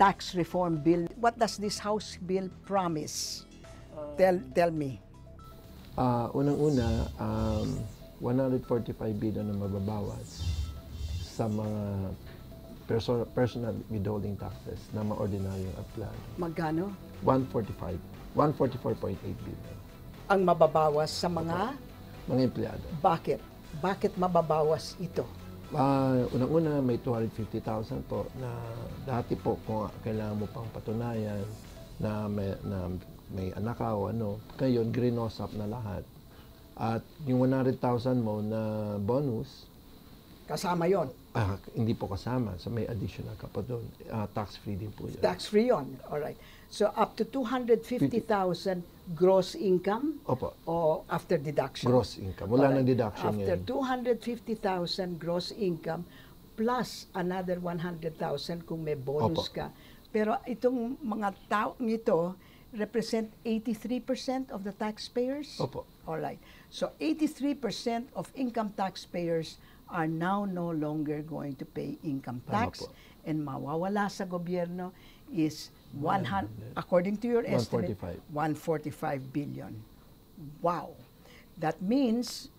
tax reform bill. What does this House bill promise? Tell me. Unang-una, 145 billion na mababawas sa mga personal withholding taxes na ma-ordinaryong apply. Magkano? 144.8 billion. Ang mababawas sa mga empleyado. Bakit? Bakit mababawas ito? Unang-una, may 250,000 po na dati po kung kailangan mo pang patunayan na may anak ka o ano, ngayon grinos up na lahat. At yung 100,000 mo na bonus, Kasama yon. hindi po kasama. So may additional ka pa doon. Tax-free din po yun. Tax-free yon. Alright. So up to 250,000 gross income? Opo. O after deduction? Gross income. Wala nang deduction After ngayon. 250,000 gross income plus another 100,000 kung may bonus Opo. ka. Pero itong mga taong ito represent 83% of the taxpayers? Opo. Alright. So 83% of income taxpayers are now no longer going to pay income tax, Tama po. and mawawala sa gobyerno is according to your estimate, 145 billion. Wow. That means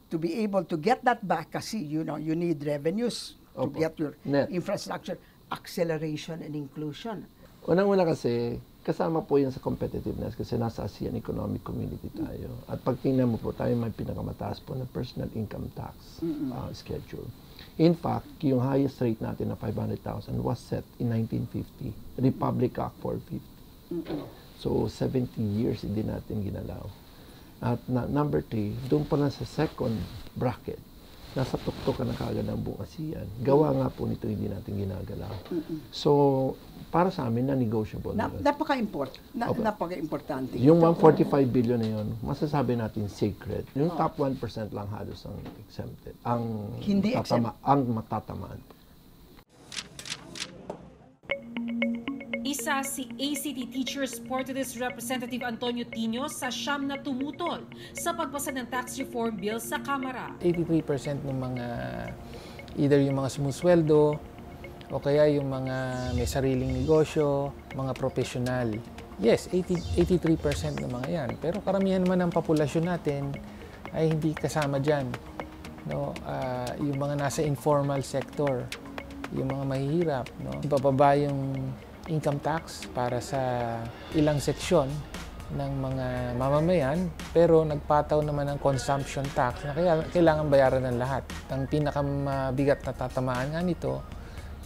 to be able to get that back, kasi you need revenues to Opo. get your Net. infrastructure, acceleration and inclusion. Unang-una kasi, kasama po yan sa competitiveness kasi nasa ASEAN Economic Community tayo. At pag tingnan mo po, tayo may pinakamataas po na personal income tax schedule. In fact, yung highest rate natin na 500,000 was set in 1950, Republic Act 450. So, 70 years hindi natin ginalaw. At number 3, doon pa lang sa second bracket, nasa tuktok ka na kaagad ng buong ASEAN. Gawa nga po nito hindi natin ginagalaw. So, para sa amin, na-negotiable. Napaka-importante. Yung 145 billion na yun, masasabi natin sacred. Yung top 1% lang halos ang exempted. Ang Hindi ang matatamaan. Isa si ACT Teachers Portuguese Representative Antonio Tino sa siyam na tumutol sa pagpasa ng tax reform bill sa Kamara. 83% ng mga, either yung mga sumusweldo, o kaya yung mga may sariling negosyo, mga professional. Yes, 83% ng mga yan. Pero karamihan naman ng populasyon natin ay hindi kasama dyan. No? Yung mga nasa informal sector, yung mga mahihirap. No? Bababa yung income tax para sa ilang seksyon ng mga mamamayan, pero nagpataw naman ng consumption tax na kailangan bayaran ng lahat. Ang pinakamabigat na tatamaan nga nito,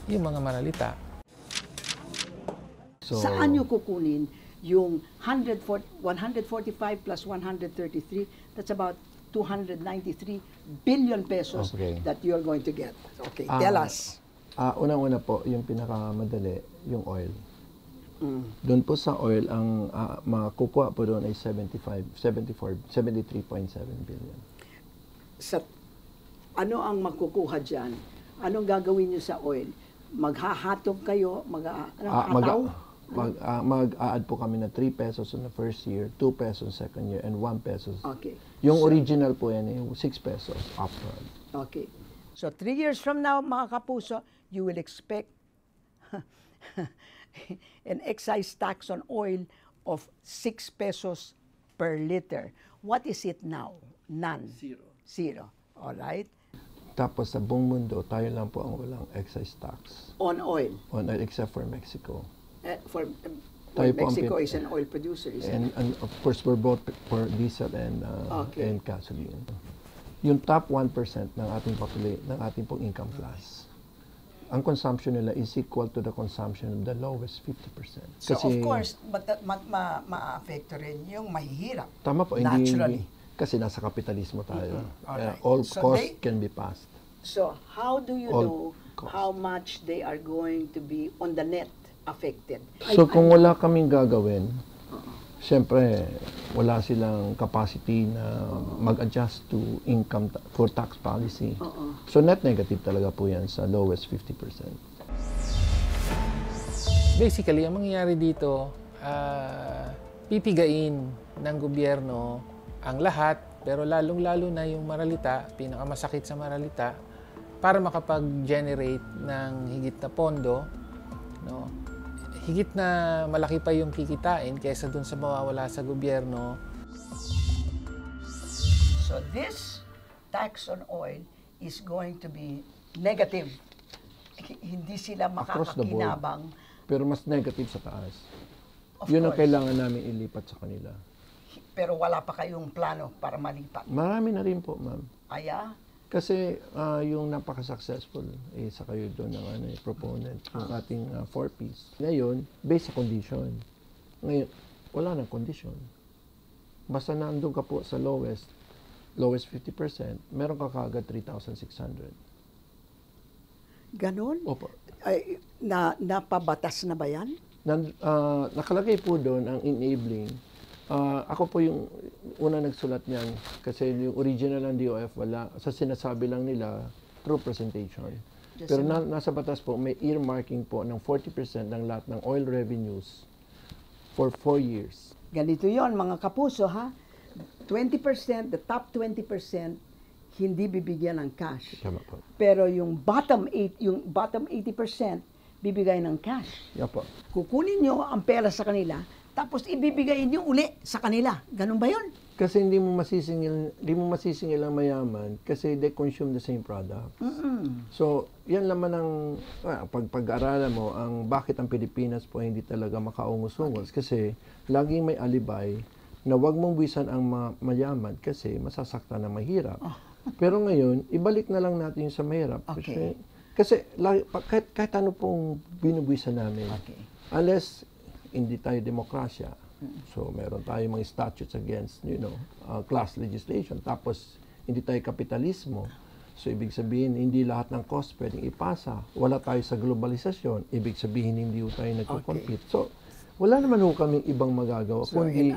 yung mga maralita. So, saan nyo kukunin yung 145 plus 133, that's about 293 billion pesos that you're going to get. Okay, tell us. Unang-una po, yung pinakamadali, yung oil. Doon po sa oil, ang makukuha po doon ay 73.7 billion. Ano ang makukuha dyan? Anong gagawin nyo sa oil? Maghahatog kayo? Mag-a-add po kami na 3 pesos in the first year, 2 pesos second year, and 1 pesos. Okay. Yung original po yan, yung 6 pesos upfront. Okay. So 3 years from now, mga kapuso, you will expect an excise tax on oil of 6 pesos per liter. What is it now? None. Zero. All right? Tapos sa buong mundo, tayo lang po ang walang excise tax. On oil? On oil, except for Mexico. Mexico is an oil producer, isn't it? And of course, we're both for diesel and gasoline. Yung top 1% ng ating ng ating pong income class, ang consumption nila is equal to the consumption of the lowest 50%. So of course, but ma-affecto rin yung mahihirap. Tama po, naturally. Kasi nasa kapitalismo tayo. Alright. All So costs can be passed. So how do you know how much they are going to be on the net affected? So kung wala kaming gagawin, siyempre wala silang capacity na mag-adjust to income for tax policy. So net negative talaga po yan sa lowest 50%. Basically, ang mangyayari dito, pipigain ng gobyerno ang lahat, pero lalong-lalo na yung maralita, pinakamasakit sa maralita, para makapag-generate ng higit na pondo, no? Higit na malaki pa yung kikitain kaysa dun sa mawawala sa gobyerno. So this tax on oil is going to be negative. Hindi sila Across the board. makakakinabang. Pero mas negative sa taas. Of Yun ang course. kailangan namin ilipat sa kanila. Pero wala pa kayong plano para malipat. Marami na rin po, ma'am. Aya? Kasi yung napaka-successful, isa kayo doon ng proponent, yung ating 4Ps. Ngayon, based sa condition. Ngayon, wala nang condition. Basta nandun ka po sa lowest 50%, meron ka kaagad 3,600. Ganon? Opo. Ay, napabatas na ba yan? Nakalagay po doon ang enabling. Ako po yung una nagsulat niyan kasi yung original ng DOF wala. Sa sinasabi lang nila, true presentation. Pero nasa batas po, may earmarking po ng 40% ng lahat ng oil revenues for 4 years. Ganito yon mga kapuso, ha? 20%, the top 20%, hindi bibigyan ng cash. Tama po. Pero yung bottom 80%, bibigay ng cash. Yeah po. Kukunin nyo ang pera sa kanila, tapos ibibigay nyo uli sa kanila. Ganun ba yun? Kasi hindi mo masisingil ang mayaman kasi they consume the same product. So, yan naman ang pag-aralan mo ang bakit ang Pilipinas po hindi talaga makaungos-ungos kasi laging may alibay na wag mong buwisan ang mayaman kasi masasaktan ang mahirap. Pero ngayon, ibalik na lang natin yung sa mahirap. Okay. Kasi kahit ano pong binubuwisan namin, unless hindi tayo demokrasya, so meron tayong mga statutes against, class legislation, tapos hindi tayo kapitalismo, so ibig sabihin, hindi lahat ng cost pwedeng ipasa. Wala tayo sa globalisasyon, ibig sabihin, hindi tayo nagko-compete. So, wala naman kaming ibang magagawa, kundi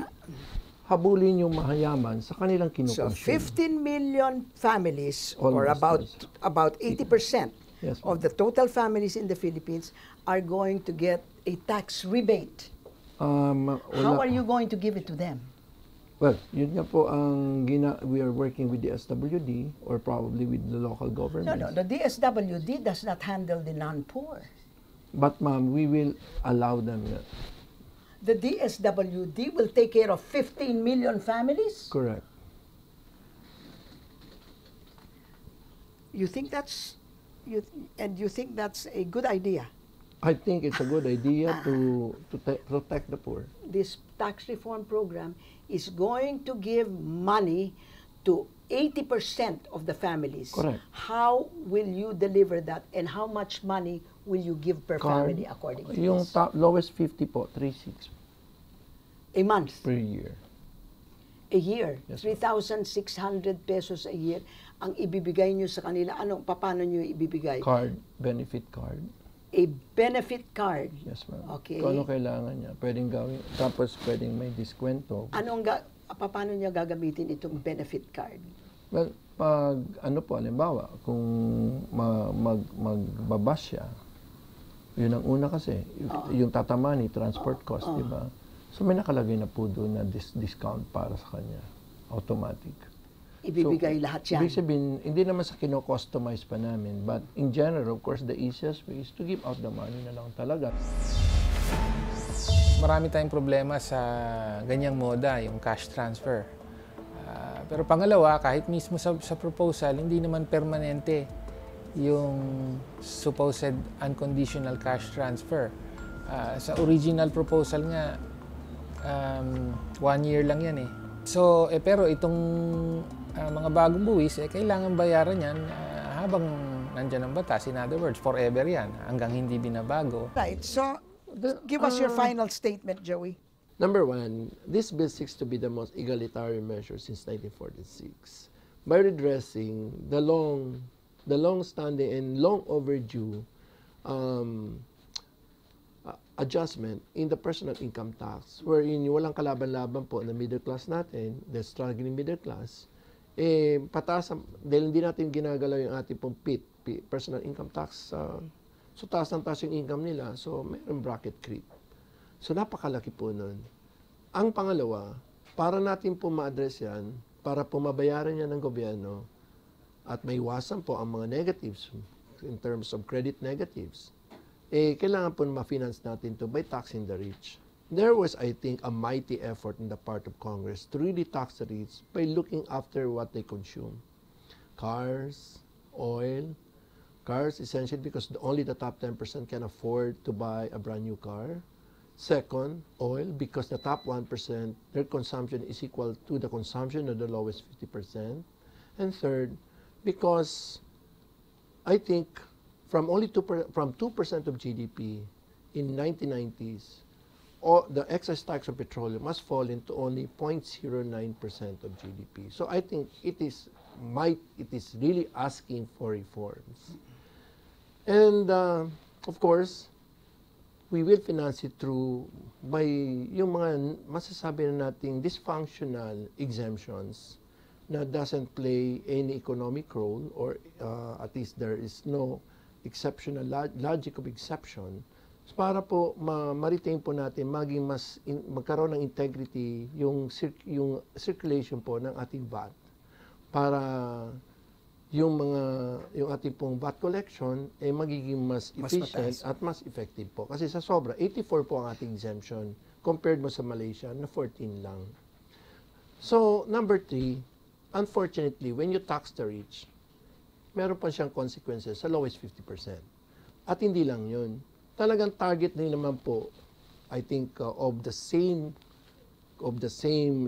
habulin yung mahayaman sa kanilang So, kinukonsume. 15 million families, or Almost, about 80% Yes, of the total families in the Philippines are going to get a tax rebate. How are you going to give it to them? Well, yun nga po ang we are working with the SWD or probably with the local government. No, the DSWD does not handle the non-poor. But ma'am, we will allow them. The DSWD will take care of 15 million families? Correct. You think that's a good idea? I think it's a good idea to protect the poor. This tax reform program is going to give money to 80% of the families. Correct. How will you deliver that, and how much money will you give per family according to Yung this? lowest 50 po, 3,600 A month, per year. a year, Yes, 3,600 pesos a year ang ibibigay nyo sa kanila. Paano nyo ibibigay? Benefit card. A benefit card. Yes, ma'am. Okay. Kung ano kailangan niya, pwedeng gawin. Tapos pwedeng may diskwento. Paano niya gagamitin itong benefit card? Well, halimbawa, kung magbabas siya, yun ang una kasi, yung tatamani, transport cost, di ba? So may nakalagay na po doon na discount para sa kanya. Automatic. Ibibigay lahat yan. Ibig sabihin, hindi naman sa kino-customize pa namin, but in general, of course, the easiest way is to give out the money na lang talaga. Marami tayong problema sa ganyang moda, yung cash transfer. Pero pangalawa, kahit mismo sa proposal, hindi naman permanente yung supposed unconditional cash transfer. Sa original proposal nga, 1 year lang yan eh. So, pero itong mga bagong buwis, kailangan bayaran yan habang nandyan ang batas. In other words, forever yan, hanggang hindi binabago. Right, so give us your final statement, Joey. Number one, this bill seeks to be the most egalitarian measure since 1946 by redressing the long-standing and long overdue adjustment in the personal income tax, wherein walang kalaban-laban po na middle class natin, the struggling middle class, pataas, dahil hindi natin ginagalaw yung ating pong PIT, personal income tax, so taas ng taas yung income nila, so mayroong bracket creep. So napakalaki po nun. Ang pangalawa, para natin po ma-address yan, para po mabayaran yan ng gobyerno, at maiwasan po ang mga negatives in terms of credit negatives, kailangan po ma-finance natin to by taxing the rich. There was, I think, a mighty effort on the part of Congress to really tax the rich by looking after what they consume. Cars, oil, cars essentially because only the top 10% can afford to buy a brand new car. Second, oil, because the top 1%, their consumption is equal to the consumption of the lowest 50%. And third, because I think from 2% of GDP in 1990s, the excise tax on petroleum must fall into only 0.09% of GDP. So I think it is really asking for reforms. And of course, we will finance it through by yung mga masasabi na nating dysfunctional exemptions na doesn't play any economic role, or at least there is no exceptional logic of exception, para po ma-retain po natin magkaroon ng integrity yung circulation po ng ating VAT, para yung ating pong VAT collection magiging mas efficient at mas effective po. Kasi sa sobra, 84 po ang ating exemption compared mo sa Malaysia na 14 lang. So, number 3, unfortunately, when you tax the rich, meron pa siyang consequences sa lowest 50%. At hindi lang yun. Talagang target din naman po, I think, of the same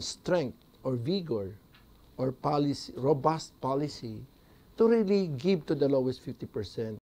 strength or vigor or policy, robust policy to really give to the lowest 50%